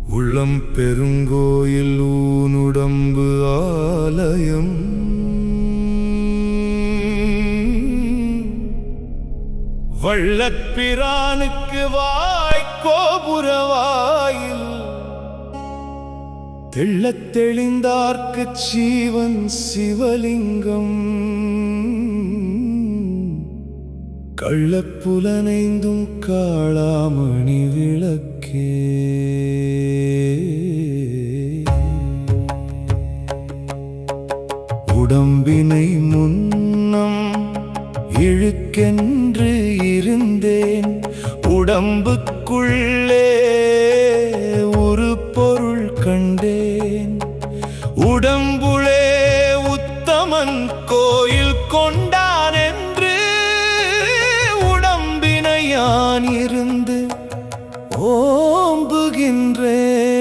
உள்ளம் பெருங்கோயில் ஊனுடம்பு ஆலயம். வள்ளற்பிரானுக்கு வாய்க்கோபுரவாயில் தெள்ளத் தெளிந்தார்க்குச் சீவன் சிவலிங்கம். கள்ளப்புலனைந்தும் காளாமணி விளக்கே. உடம்பினை முன்னம் இழுக்கென்று இருந்தேன், உடம்புக்குள்ளே ஒரு பொருள் கண்டேன். உடம்புளே உத்தமன் கோயில் கொண்டான் என்று உடம்பினை யான் இருந்து ஓம்புகின்றேன்.